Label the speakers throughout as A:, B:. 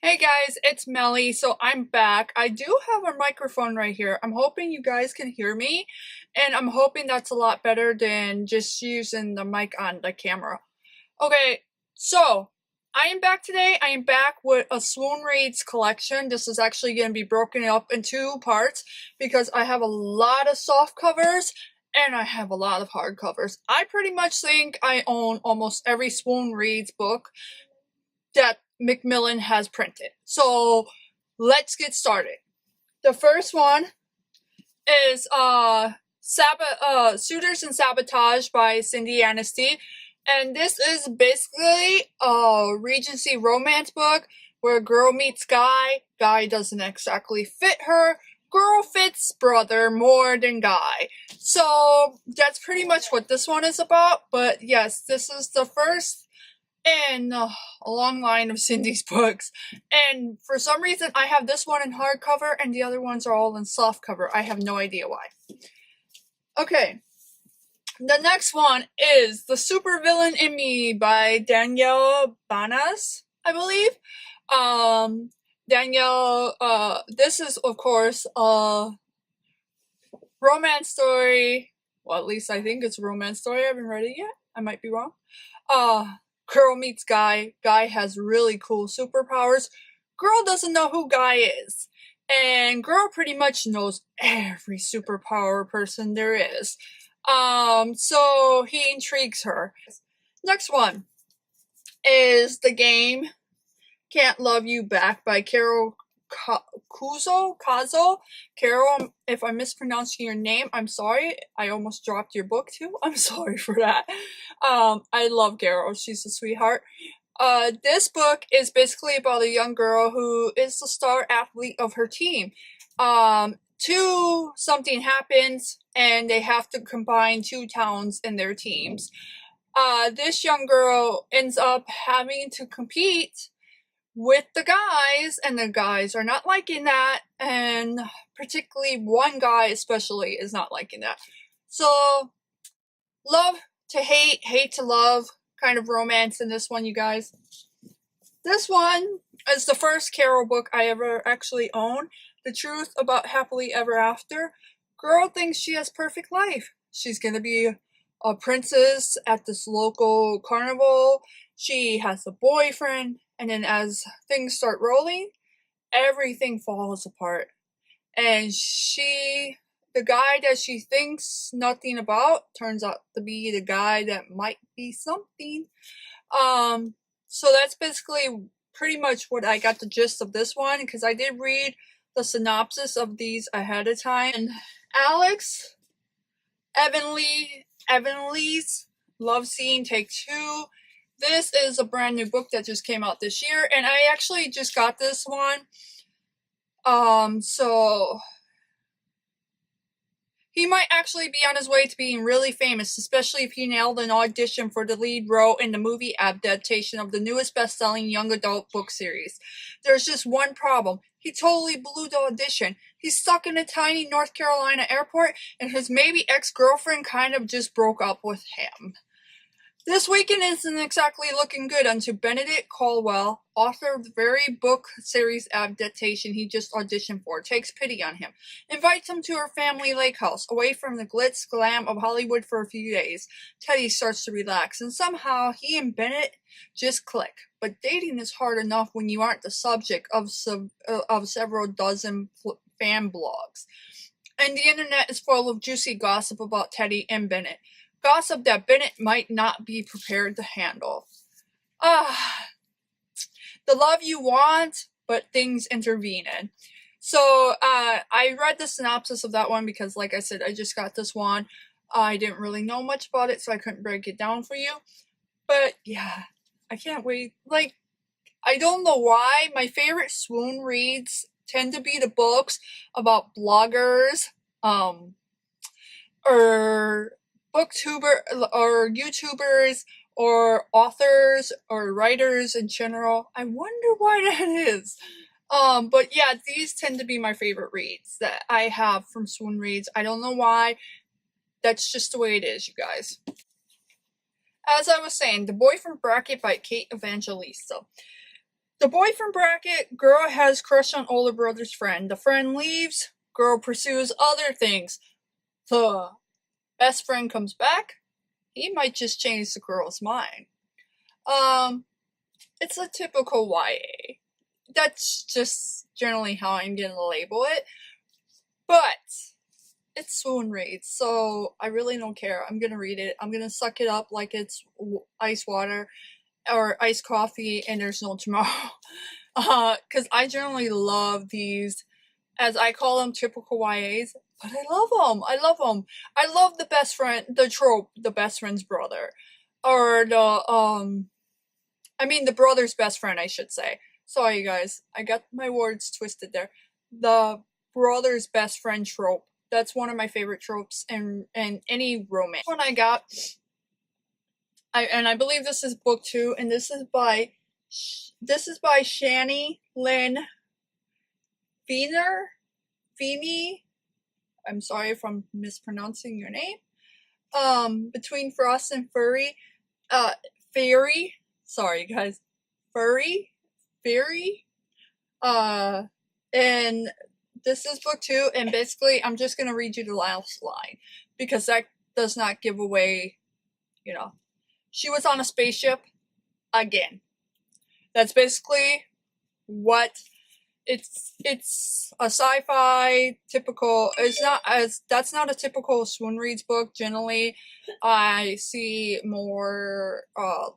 A: Hey guys, it's Melly. So I'm back. I do have a microphone right here. I'm hoping you guys can hear me, and I'm hoping that's a lot better than just using the mic on the camera. Okay, so I am back today. I am back with a SwoonReads collection. This is actually going to be broken up in two parts because I have a lot of soft covers and I have a lot of hardcovers. I pretty much think I own almost every SwoonReads book that Macmillan has printed. So let's get started. The first one is Suitors and Sabotage by Cindy Anasty. And this is basically a Regency romance book where girl meets guy, guy doesn't exactly fit her, girl fits brother more than guy. So that's pretty much what this one is about. But yes, this is the first in a long line of Cindy's books. And for some reason, I have this one in hardcover and the other ones are all in softcover. I have no idea why. Okay. The next one is The Supervillain in Me by Danielle Banas, I believe. This is, of course, a romance story. Well, at least I think it's a romance story. I haven't read it yet. I might be wrong. Girl meets guy. Guy has really cool superpowers. Girl doesn't know who guy is. And girl pretty much knows every superpower person there is. So he intrigues her. Next one is The Game Can't Love You Back by Carol Kazo. Carol, if I'm mispronouncing your name, I'm sorry. I almost dropped your book too. I'm sorry for that. I love Carol. She's a sweetheart. This book is basically about a young girl who is the star athlete of her team. Something happens and they have to combine two towns in their teams. This young girl ends up having to compete with the guys, and the guys are not liking that, and particularly one guy especially is not liking that. So, love to hate, hate to love kind of romance in this one, you guys. This one is the first Carol book I ever actually owned. The Truth About Happily Ever After. Girl thinks she has perfect life. She's gonna be a princess at this local carnival. She has a boyfriend, and then as things start rolling, everything falls apart. And the guy that she thinks nothing about turns out to be the guy that might be something. So that's basically pretty much what I got the gist of this one, because I did read the synopsis of these ahead of time. And Alex Evanley's Love Scene Take 2. This is a brand new book that just came out this year, and I actually just got this one. So he might actually be on his way to being really famous, especially if he nailed an audition for the lead role in the movie adaptation of the newest best-selling young adult book series. There's just one problem. He totally blew the audition. He's stuck in a tiny North Carolina airport, and his maybe ex-girlfriend kind of just broke up with him. This weekend isn't exactly looking good until Benedict Caldwell, author of the very book series adaptation he just auditioned for, takes pity on him, invites him to her family lake house, away from the glitz glam of Hollywood for a few days. Teddy starts to relax, and somehow he and Bennett just click. But dating is hard enough when you aren't the subject of several dozen fan blogs. And the internet is full of juicy gossip about Teddy and Bennett. Gossip that Bennett might not be prepared to handle. The love you want, but things intervene in. So, I read the synopsis of that one because, like I said, I just got this one. I didn't really know much about it, so I couldn't break it down for you. But, yeah, I can't wait. Like, I don't know why. My favorite SwoonReads tend to be the books about bloggers, or booktuber or YouTubers or authors or writers in general. I wonder why that is. But yeah, these tend to be my favorite reads that I have from SwoonReads. I don't know why. That's just the way it is, you guys. As I was saying, The Boy from Bracket by Kate Evangelista. The boyfriend bracket, girl has crush on older brother's friend. The friend leaves, girl pursues other things. The best friend comes back, he might just change the girl's mind. It's a typical YA. That's just generally how I'm gonna label it. But it's Swoon Reads, so I really don't care. I'm gonna read it. I'm gonna suck it up like it's ice water or iced coffee and there's no tomorrow. Because I generally love these, as I call them, typical YAs, but I love them. I love them. I love the best friend, the trope, the best friend's brother. Or the brother's best friend, I should say. Sorry, you guys. I got my words twisted there. The brother's best friend trope. That's one of my favorite tropes in any romance. One I got, I believe this is book 2, and this is by Shani Lynn Feeney. I'm sorry if I'm mispronouncing your name. Between Frost and Fairy. Sorry, guys. Fairy. And this is book 2, and basically I'm just gonna read you the last line because that does not give away, She was on a spaceship again. That's basically what it's a sci-fi typical. That's not a typical Swoon Reads book. Generally, I see more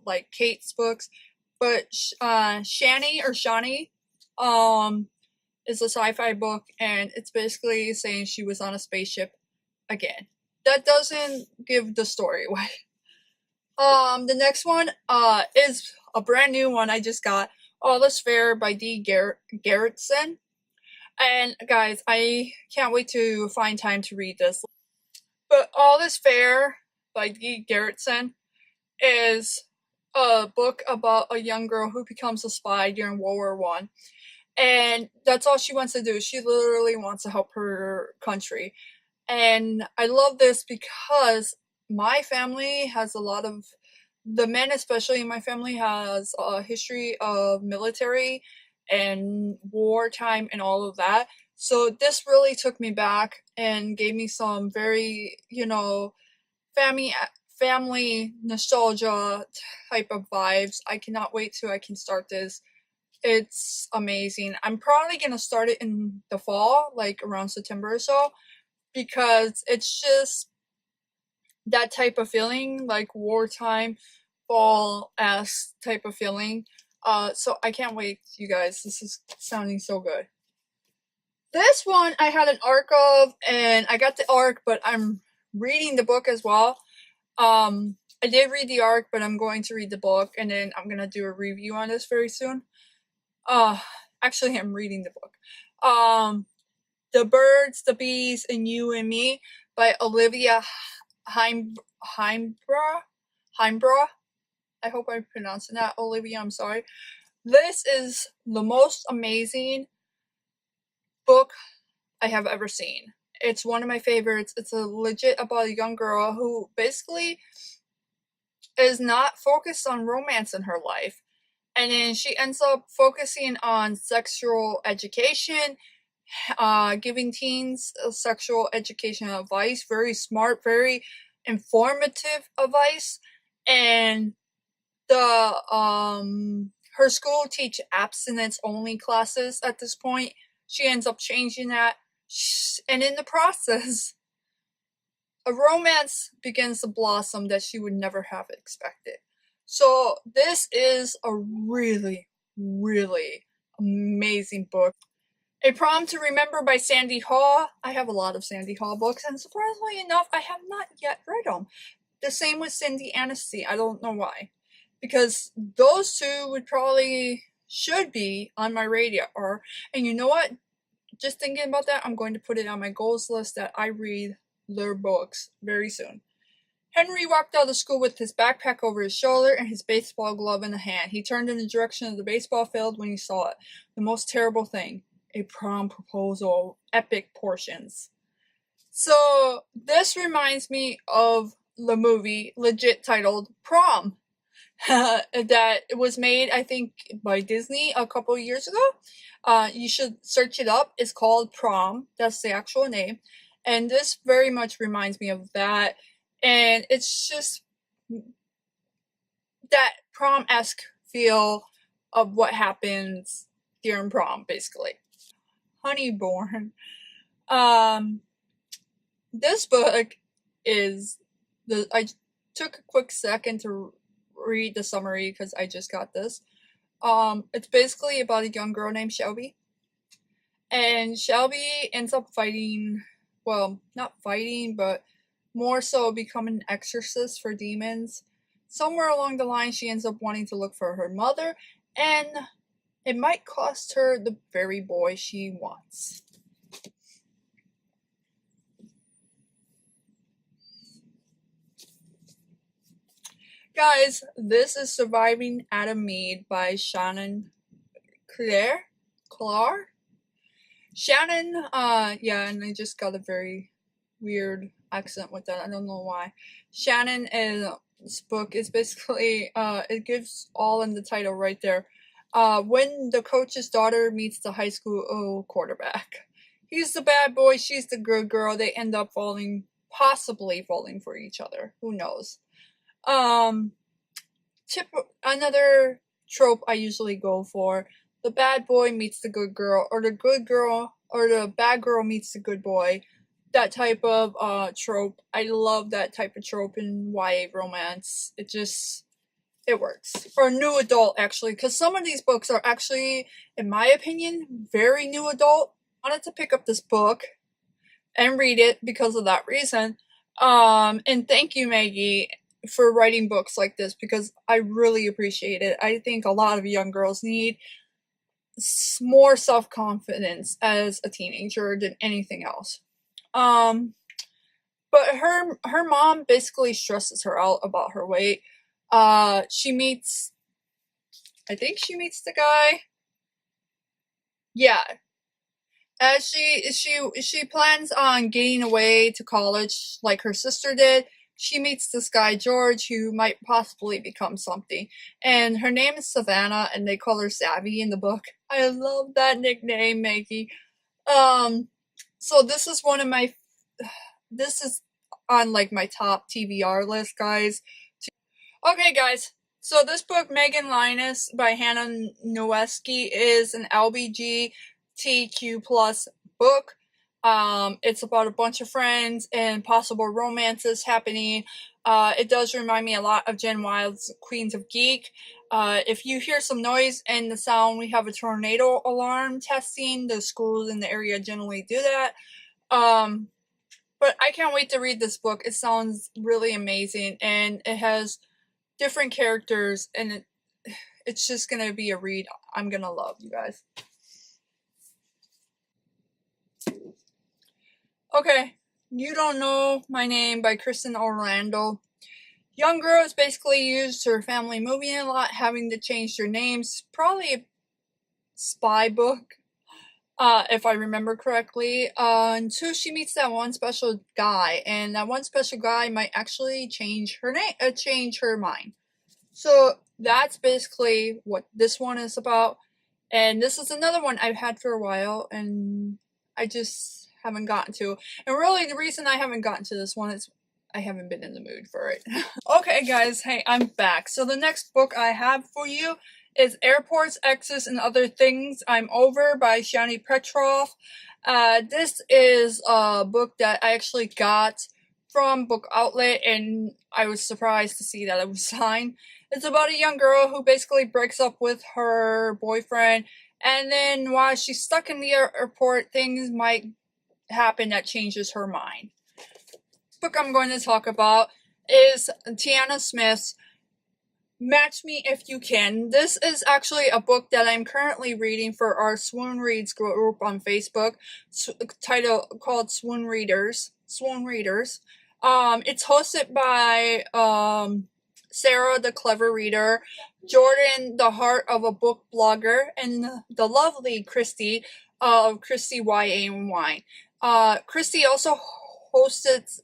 A: like Kate's books, but Shani is a sci-fi book, and it's basically saying she was on a spaceship again. That doesn't give the story away. The next one is a brand new one I just got. All Is Fair by D. Gerritsen. And guys, I can't wait to find time to read this. But All Is Fair by D. Gerritsen is a book about a young girl who becomes a spy during World War I. And that's all she wants to do. She literally wants to help her country. And I love this because my family has a lot of, the men especially in my family has a history of military and wartime and all of that. So this really took me back and gave me some very, family nostalgia type of vibes. I cannot wait till I can start this. It's amazing. I'm probably going to start it in the fall, like around September or so, because it's just that type of feeling, like wartime, fall-esque type of feeling. So I can't wait, you guys. This is sounding so good. This one I had an arc of, and I got the arc, but I'm reading the book as well. I did read the arc, but I'm going to read the book, and then I'm going to do a review on this very soon. Actually, I'm reading the book. The Birds, the Bees, and You and Me by Olivia Heimbrough. I hope I'm pronouncing that. Olivia, I'm sorry. This is the most amazing book I have ever seen. It's one of my favorites. It's a legit about a young girl who basically is not focused on romance in her life. And then she ends up focusing on sexual education, giving teens sexual education advice, very smart, very informative advice. And her school teach abstinence only classes at this point. She ends up changing that, and in the process, a romance begins to blossom that she would never have expected. So this is a really, really amazing book. A Prom to Remember by Sandy Haw. I have a lot of Sandy Haw books, and surprisingly enough, I have not yet read them. The same with Cindy Anasty. I don't know why. Because those two should be on my radar. And you know what? Just thinking about that, I'm going to put it on my goals list that I read their books very soon. Henry walked out of school with his backpack over his shoulder and his baseball glove in the hand. He turned in the direction of the baseball field when he saw it. The most terrible thing. A prom proposal. Epic portions. So, this reminds me of the movie, legit titled Prom. that was made, I think, by Disney a couple years ago. You should search it up. It's called Prom. That's the actual name. And this very much reminds me of that. And it's just that prom-esque feel of what happens during prom, basically. Honeyborn. Um, this book is I took a quick second to read the summary because I just got this. It's basically about a young girl named Shelby. And Shelby ends up fighting, well, not fighting, but more so becoming an exorcist for demons. Somewhere along the line, she ends up wanting to look for her mother, and it might cost her the very boy she wants. Guys, this is Surviving Adam Mead by Shannon Clare. Shannon, yeah, and I just got a very weird accent with that. I don't know why. Shannon is this book is basically it gives all in the title right there. When the coach's daughter meets the high school quarterback. He's the bad boy, she's the good girl. They end up possibly falling for each other. Who knows? Another trope I usually go for: the bad boy meets the good girl, or the good girl or the bad girl meets the good boy. That type of trope. I love that type of trope in YA romance. It works. Or new adult, actually, because some of these books are actually, in my opinion, very new adult. I wanted to pick up this book and read it because of that reason. And thank you, Maggie, for writing books like this, because I really appreciate it. I think a lot of young girls need more self-confidence as a teenager than anything else. But her mom basically stresses her out about her weight. I think she meets the guy. Yeah. As she plans on getting away to college like her sister did, she meets this guy, George, who might possibly become something. And her name is Savannah, and they call her Savvy in the book. I love that nickname, Maggie. So this is this is on like my top TBR list, guys. Okay, guys. So this book, Megan Linus by Hannah Nowesky, is an LGBTQ plus book. It's about a bunch of friends and possible romances happening. It does remind me a lot of Jen Wilde's Queens of Geek. If you hear some noise and the sound, we have a tornado alarm testing. The schools in the area generally do that. But I can't wait to read this book. It sounds really amazing, and it has different characters, and it's just gonna be a read I'm gonna love, you guys. Okay, You Don't Know My Name by Kristen Orlando. Young girl is basically used to her family moving a lot, having to change their names. Probably a spy book, if I remember correctly. Until she meets that one special guy, and that one special guy might actually change her name, change her mind. So that's basically what this one is about. And this is another one I've had for a while, and I just haven't gotten to. And really, the reason I haven't gotten to this one is I haven't been in the mood for it. Okay, guys, hey, I'm back. So the next book I have for you is Airports, Exes, and Other Things I'm Over by Shani Petrov. This is a book that I actually got from Book Outlet, and I was surprised to see that it was signed. It's about a young girl who basically breaks up with her boyfriend, and then while she's stuck in the airport, things might happen that changes her mind. The book I'm going to talk about is Tiana Smith's Match Me If You Can. This is actually a book that I'm currently reading for our SwoonReads group on Facebook, called SwoonReaders. It's hosted by Sarah, the Clever Reader, Jordan, the Heart of a Book Blogger, and the lovely Christy of Christy YA and Wine. Christy also hosts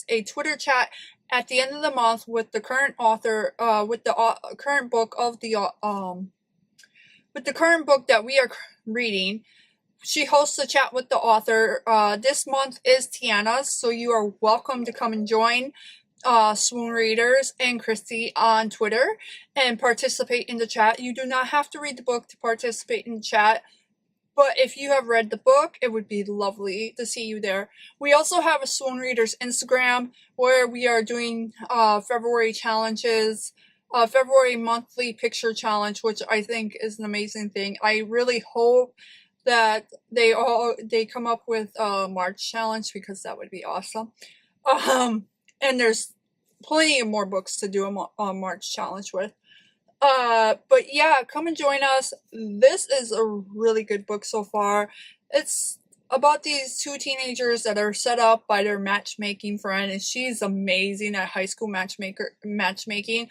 A: a Twitter chat at the end of the month with the current author, with the current book of the with the current book that we are reading. She hosts a chat with the author. This month is Tiana's, so you are welcome to come and join Swoon Readers and Christy on Twitter and participate in the chat. You do not have to read the book to participate in the chat, but if you have read the book, it would be lovely to see you there. We also have a Swoon Readers Instagram where we are doing February challenges, February monthly picture challenge, which I think is an amazing thing. I really hope that they come up with a March challenge, because that would be awesome. And there's plenty of more books to do a March challenge with. But yeah, come and join us. This is a really good book so far. It's about these two teenagers that are set up by their matchmaking friend, and she's amazing at high school matchmaking.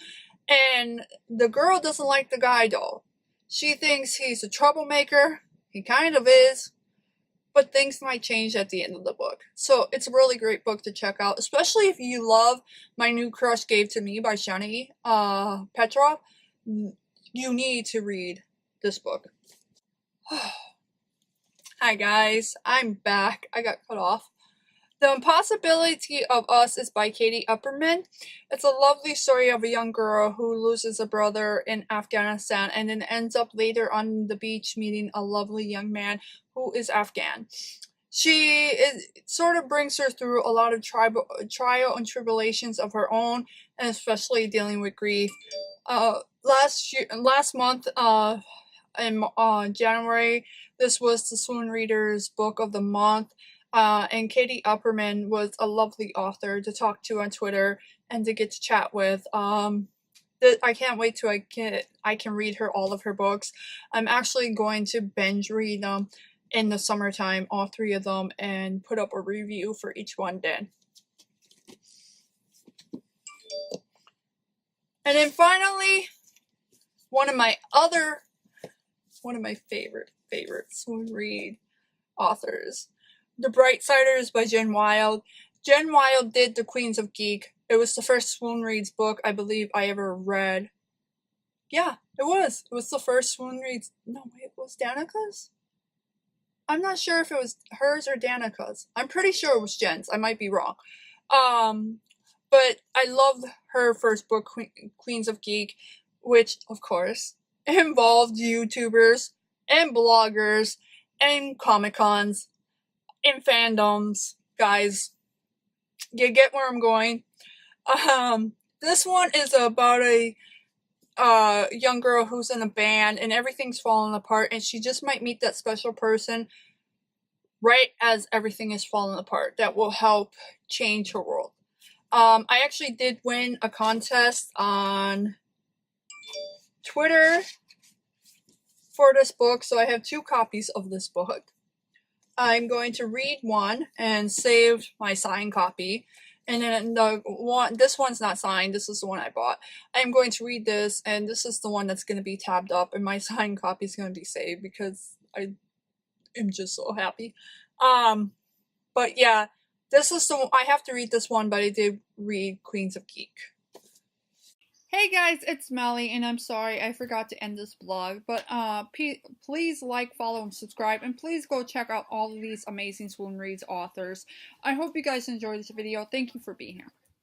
A: And the girl doesn't like the guy though. She thinks he's a troublemaker. He kind of is. But things might change at the end of the book. So it's a really great book to check out, especially if you love My New Crush Gave to Me by Shani Petrov. You need to read this book. Hi guys, I'm back. I got cut off. The Impossibility of Us is by Katie Upperman. It's a lovely story of a young girl who loses a brother in Afghanistan and then ends up later on the beach meeting a lovely young man who is Afghan. It sort of brings her through a lot of trial and tribulations of her own, and especially dealing with grief. Last month, in January, this was the Swoon Readers Book of the Month. And Katie Upperman was a lovely author to talk to on Twitter and to get to chat with. I can't wait till I can read all of her books. I'm actually going to binge read them in the summertime, all 3 of them, and put up a review for each one then. And then finally, one of my favorite Swoon Read authors, The Brightsiders by Jen Wilde. Jen Wilde did The Queens of Geek. It was the first Swoon Reads book I believe I ever read. Yeah, it was. It was the first Swoon Reads. No, wait, it was Danica's? I'm not sure if it was hers or Danica's. I'm pretty sure it was Jen's. I might be wrong. But I loved her first book, Queens of Geek, which, of course, involved YouTubers and bloggers and Comic-Cons and fandoms. Guys, you get where I'm going. This one is about a young girl who's in a band and everything's falling apart, and she just might meet that special person right as everything is falling apart that will help change her world. I actually did win a contest on Twitter for this book, so I have 2 copies of this book. I'm going to read one and save my signed copy. And then this one's not signed, this is the one I bought. I'm going to read this, and this is the one that's going to be tabbed up, and my signed copy is going to be saved because I am just so happy. But yeah, this is I have to read this one, but I did read Queens of Geek. Hey guys, it's Melly, and I'm sorry I forgot to end this vlog, but please like, follow, and subscribe, and please go check out all of these amazing Swoon Reads authors. I hope you guys enjoyed this video. Thank you for being here.